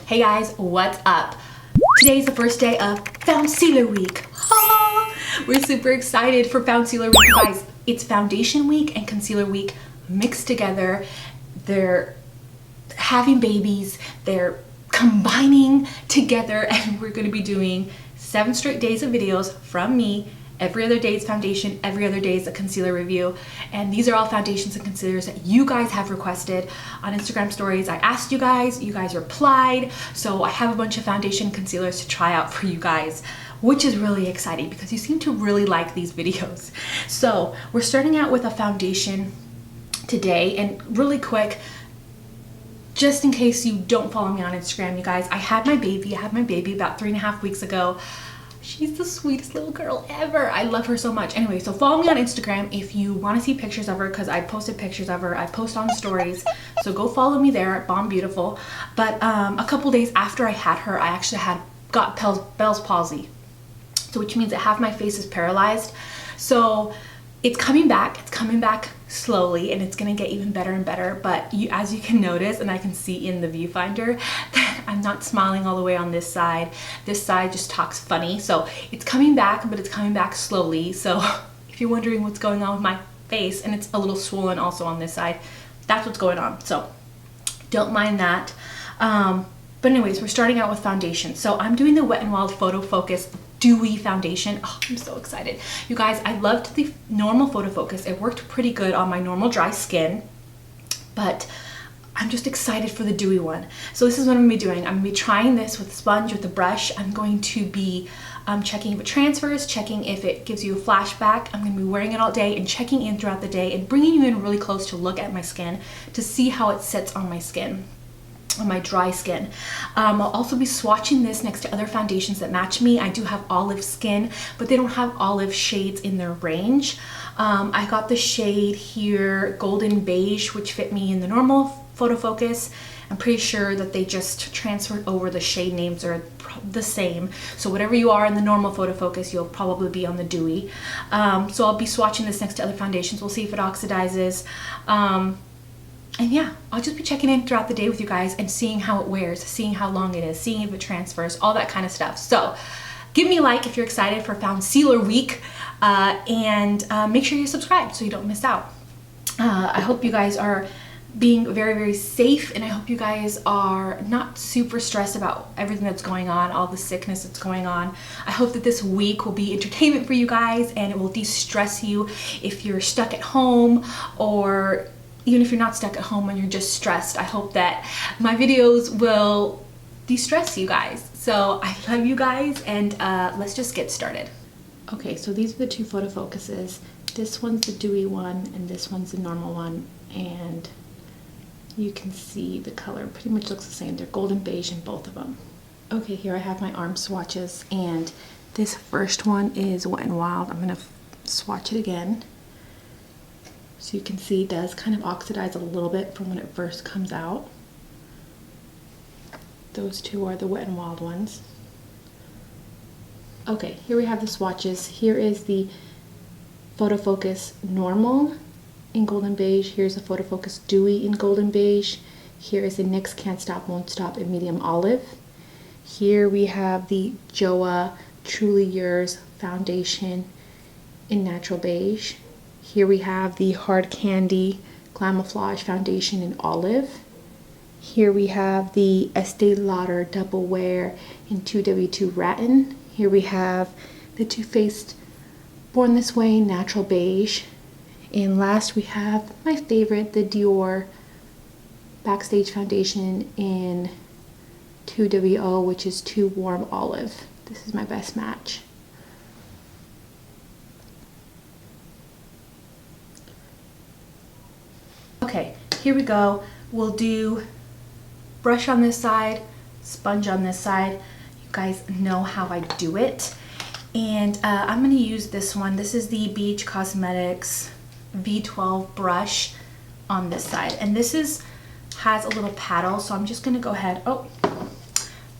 Hey guys, what's up? Today's the first day of Concealer Week. We're super excited for Concealer Week, guys. It's Foundation Week and Concealer Week mixed together. They're having babies, they're combining together, and we're going to be doing 7 straight days of videos from me. Every other day is foundation, every other day is a concealer review. And these are all foundations and concealers that you guys have requested on Instagram stories. I asked you guys replied. So I have a bunch of foundation concealers to try out for you guys, which is really exciting because you seem to really like these videos. So we're starting out with a foundation today, and really quick, just in case you don't follow me on Instagram, you guys, I had my baby about 3.5 weeks ago. She's the sweetest little girl ever. I love her so much. Anyway, so follow me on Instagram if you want to see pictures of her, because I posted pictures of her. I post on stories. So go follow me there at Bondbeautyful. But a couple days after I had her, I actually got Bell's palsy. So which means that half my face is paralyzed. So it's coming back. It's coming back slowly, and it's gonna get even better and better. But as you can notice, and I can see in the viewfinder, that I'm not smiling all the way on this side. This side just talks funny. So it's coming back, but it's coming back slowly. So if you're wondering what's going on with my face, and it's a little swollen also on this side, that's what's going on. So don't mind that. But anyways, we're starting out with foundation. So I'm doing the Wet n Wild Photo Focus Dewy foundation. Oh, I'm so excited. You guys, I loved the normal photo focus. It worked pretty good on my normal dry skin, but I'm just excited for the dewy one. So this is what I'm gonna be doing. I'm gonna be trying this with a sponge, with a brush. I'm going to be checking if it transfers, checking if it gives you a flashback. I'm gonna be wearing it all day and checking in throughout the day and bringing you in really close to look at my skin to see how it sits on my skin, on my dry skin. I'll also be swatching this next to other foundations that match me. I do have olive skin, but they don't have olive shades in their range. I got the shade here, Golden Beige, which fit me in the normal photo focus. I'm pretty sure that they just transferred over. The shade names are the same. So whatever you are in the normal photo focus, you'll probably be on the dewy. So I'll be swatching this next to other foundations. We'll see if it oxidizes. And yeah, I'll just be checking in throughout the day with you guys and seeing how it wears, seeing how long it is, seeing if it transfers, all that kind of stuff. So give me a like if you're excited for Concealer Week, and make sure you subscribe so you don't miss out. I hope you guys are being very, very safe, and I hope you guys are not super stressed about everything that's going on, all the sickness that's going on. I hope that this week will be entertainment for you guys, and it will de-stress you if you're stuck at home, or even if you're not stuck at home and you're just stressed. I hope that my videos will de-stress you guys. So I love you guys, and let's just get started. Okay, so these are the 2 photo focuses. This one's the dewy one and this one's the normal one, and you can see the color pretty much looks the same. They're golden beige in both of them. Okay, here I have my arm swatches, and this first one is Wet n Wild. I'm gonna swatch it again. So you can see it does kind of oxidize a little bit from when it first comes out. Those 2 are the Wet n Wild ones. Okay, here we have the swatches. Here is the Photo Focus Normal in Golden Beige. Here's the Photo Focus Dewy in Golden Beige. Here is the NYX Can't Stop Won't Stop in Medium Olive. Here we have the JOAH Truly Yours Foundation in Natural Beige. Here we have the Hard Candy Glamouflage Foundation in Olive. Here we have the Estee Lauder Double Wear in 2W2 Rattan. Here we have the Too Faced Born This Way Natural Beige. And last we have my favorite, the Dior Backstage Foundation in 2WO, which is Too Warm Olive. This is my best match. Okay, here we go. We'll do brush on this side, sponge on this side. You guys know how I do it. And I'm going to use this one. This is the Beige Cosmetics V12 brush on this side. And this has a little paddle, so I'm just going to go ahead. Oh,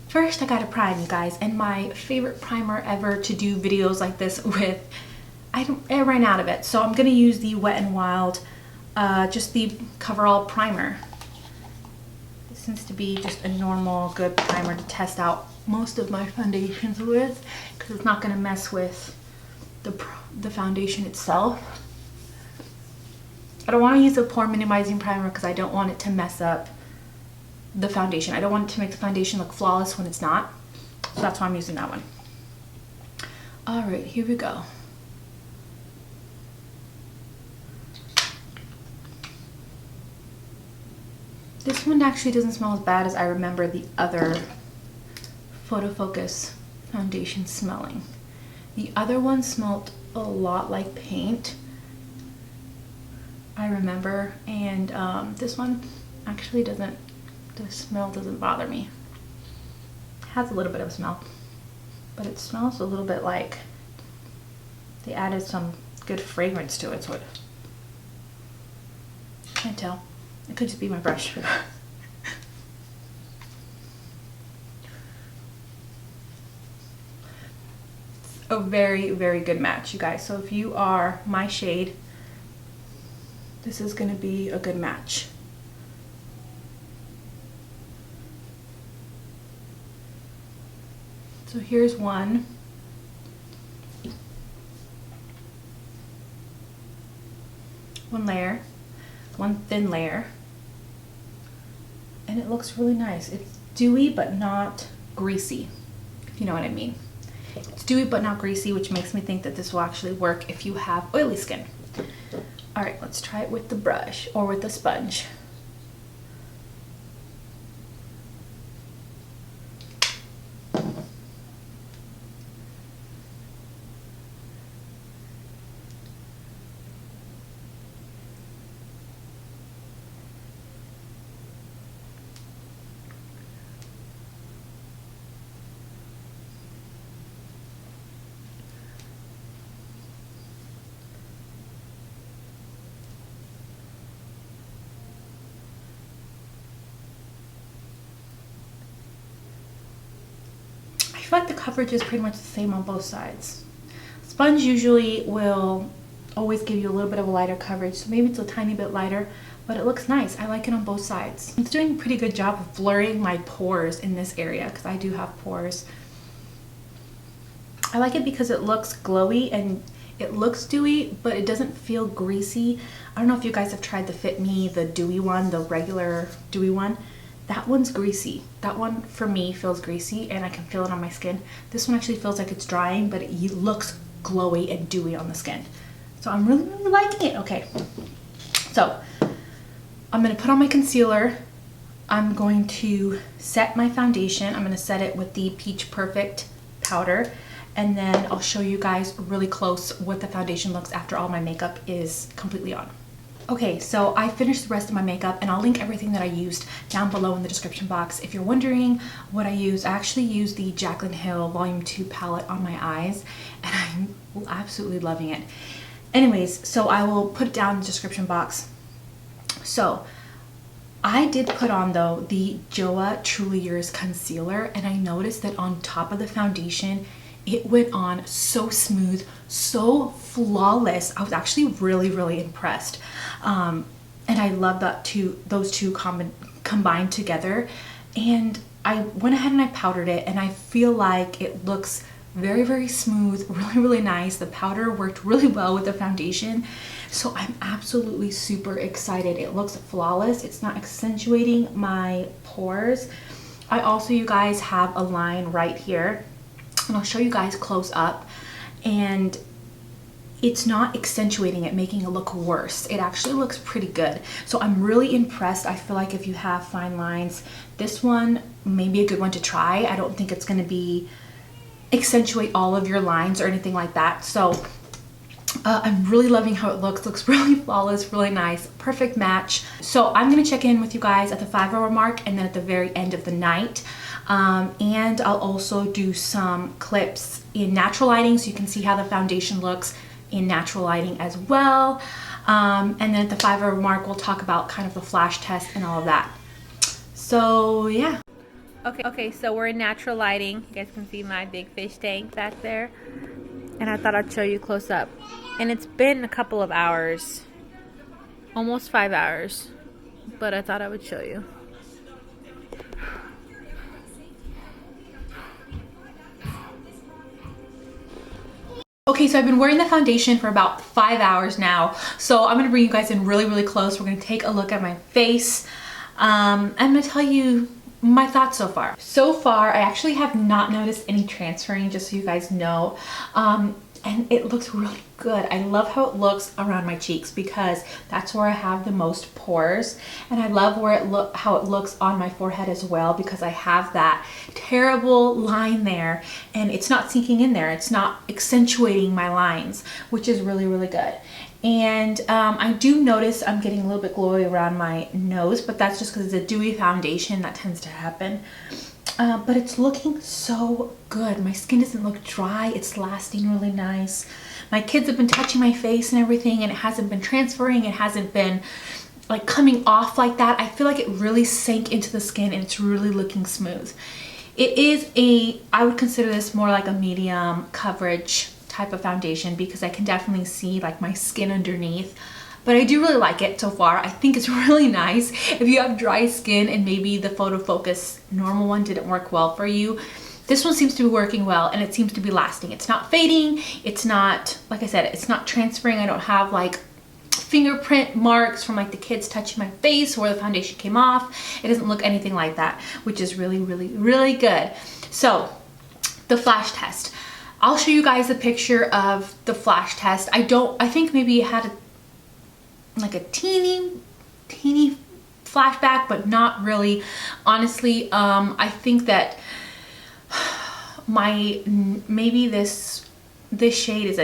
first I got to prime, you guys. And my favorite primer ever to do videos like this with, I ran out of it. So I'm going to use the Wet n Wild, just the Coverall Primer. seems to be just a normal, good primer to test out most of my foundations with, because it's not going to mess with the foundation itself. I don't want to use a pore minimizing primer because I don't want it to mess up the foundation. I don't want it to make the foundation look flawless when it's not. So that's why I'm using that one. All right, here we go. This one actually doesn't smell as bad as I remember the other Photo Focus foundation smelling. The other one smelled a lot like paint, I remember, and this one actually doesn't, the smell doesn't bother me. It has a little bit of a smell, but it smells a little bit like they added some good fragrance to it, so it, can't tell. It could just be my brush. A very, very good match, you guys. So if you are my shade, this is going to be a good match. So here's one. One layer, one thin layer. And it looks really nice. It's dewy but not greasy, if you know what I mean. It's dewy but not greasy, which makes me think that this will actually work if you have oily skin. All right, let's try it with the brush or with the sponge. I feel like the coverage is pretty much the same on both sides. Sponge usually will always give you a little bit of a lighter coverage, so maybe it's a tiny bit lighter, but it looks nice. I like it on both sides. It's doing a pretty good job of blurring my pores in this area because I do have pores. I like it because it looks glowy and it looks dewy, but it doesn't feel greasy. I don't know if you guys have tried the Fit Me, the dewy one, the regular dewy one. That one's greasy. That one for me feels greasy and I can feel it on my skin. This one actually feels like it's drying, but it looks glowy and dewy on the skin. So I'm really, really liking it. Okay, so I'm gonna put on my concealer. I'm going to set my foundation. I'm gonna set it with the Peach Perfect powder, and then I'll show you guys really close what the foundation looks after all my makeup is completely on. Okay, so I finished the rest of my makeup and I'll link everything that I used down below in the description box. If you're wondering what I used, I actually used the Jaclyn Hill Volume 2 palette on my eyes and I'm absolutely loving it. Anyways, so I will put it down in the description box. So I did put on though the JOAH Truly Yours concealer, and I noticed that on top of the foundation it went on so smooth, so flawless. I was actually really, really impressed. And I love that those two combined together. And I went ahead and I powdered it, and I feel like it looks very, very smooth, really, really nice. The powder worked really well with the foundation. So I'm absolutely super excited. It looks flawless. It's not accentuating my pores. I also, you guys, have a line right here, and I'll show you guys close up, and it's not accentuating it, making it look worse. It actually looks pretty good. So I'm really impressed. I feel like if you have fine lines, this one may be a good one to try. I don't think it's gonna be accentuate all of your lines or anything like that. So I'm really loving how it looks. Looks really flawless, really nice, perfect match. So I'm gonna check in with you guys at the 5-hour mark and then at the very end of the night. And I'll also do some clips in natural lighting so you can see how the foundation looks in natural lighting as well. And then at the 5-hour mark, we'll talk about kind of the flash test and all of that. So yeah. Okay, so we're in natural lighting. You guys can see my big fish tank back there. And I thought I'd show you close up. And it's been a couple of hours, almost 5 hours, but I thought I would show you. Okay, so I've been wearing the foundation for about 5 hours now. So I'm gonna bring you guys in really, really close. We're gonna take a look at my face. I'm gonna tell you my thoughts so far. So far, I actually have not noticed any transferring, just so you guys know. And it looks really good. I love how it looks around my cheeks because that's where I have the most pores. And I love where how it looks on my forehead as well, because I have that terrible line there and it's not sinking in there. It's not accentuating my lines, which is really, really good. And I do notice I'm getting a little bit glowy around my nose, but that's just because it's a dewy foundation. That tends to happen. But it's looking so good. My skin doesn't look dry. It's lasting really nice. My kids have been touching my face and everything, and it hasn't been transferring. It hasn't been like coming off like that. I feel like it really sank into the skin and it's really looking smooth. It is I would consider this more like a medium coverage type of foundation because I can definitely see like my skin underneath. But I do really like it so far. I think it's really nice. If you have dry skin and maybe the photo focus normal one didn't work well for you, this one seems to be working well and it seems to be lasting. It's not fading. It's not, like I said, it's not transferring. I don't have like fingerprint marks from like the kids touching my face where the foundation came off. It doesn't look anything like that, which is really, really, really good. So the flash test. I'll show you guys a picture of the flash test. I think maybe it had like a teeny flashback, but not really. Honestly, I think that maybe this shade is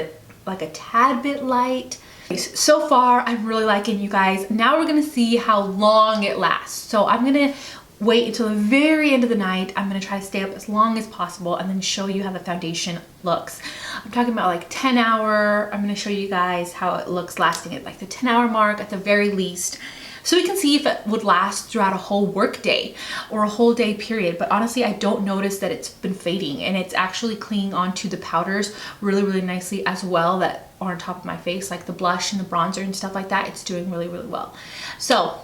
like a tad bit light. So far, I'm really liking you guys. Now we're gonna see how long it lasts. So I'm gonna wait until the very end of the night. I'm gonna try to stay up as long as possible and then show you how the foundation looks. I'm talking about like 10 hour. I'm gonna show you guys how it looks lasting at like the 10-hour mark at the very least. So we can see if it would last throughout a whole work day or a whole day period. But honestly, I don't notice that it's been fading and it's actually clinging onto the powders really, really nicely as well that are on top of my face, like the blush and the bronzer and stuff like that. It's doing really, really well. So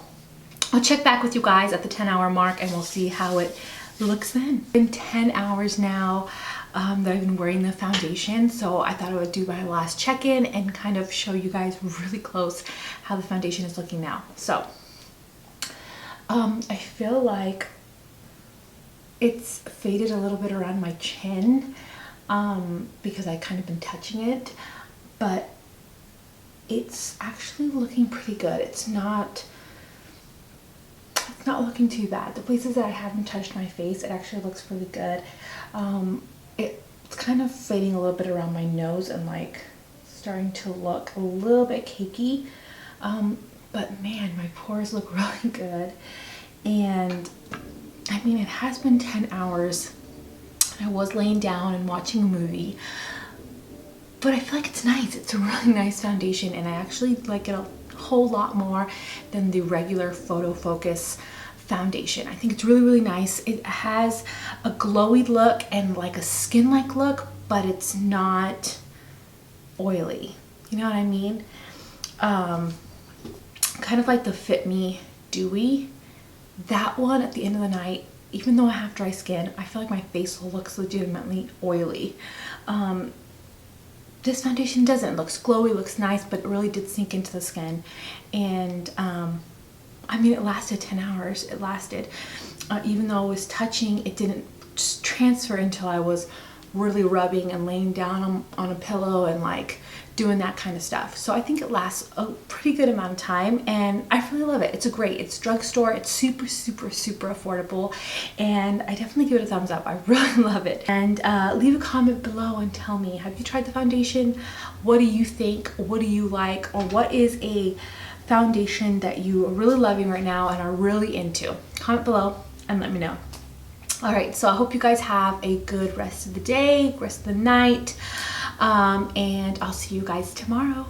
I'll check back with you guys at the 10-hour mark and we'll see how it looks then. It's been 10 hours now that I've been wearing the foundation, so I thought I would do my last check-in and kind of show you guys really close how the foundation is looking now. So I feel like it's faded a little bit around my chin because I kind of been touching it, but it's actually looking pretty good. It's not looking too bad. The places that I haven't touched my face, it actually looks really good. It's kind of fading a little bit around my nose and like starting to look a little bit cakey. But man, my pores look really good. And I mean, it has been 10 hours. I was laying down and watching a movie, but I feel like it's nice. It's a really nice foundation and I actually like it a whole lot more than the regular photo focus foundation. I think it's really, really nice. It has a glowy look and like a skin-like look, but it's not oily. You know what I mean? Kind of like the Fit Me Dewy. That one at the end of the night, even though I have dry skin, I feel like my face looks legitimately oily. This foundation doesn't. It looks glowy, looks nice, but it really did sink into the skin. And I mean, it lasted 10 hours. It lasted, even though I was touching, it didn't just transfer until I was really rubbing and laying down on a pillow and like doing that kind of stuff. So I think it lasts a pretty good amount of time and I really love it. It's drugstore. It's super, super, super affordable. And I definitely give it a thumbs up. I really love it. And leave a comment below and tell me, have you tried the foundation? What do you think? What do you like? Or what is a foundation that you are really loving right now and are really into? Comment below and let me know. All right, so I hope you guys have a good rest of the day, rest of the night, and I'll see you guys tomorrow.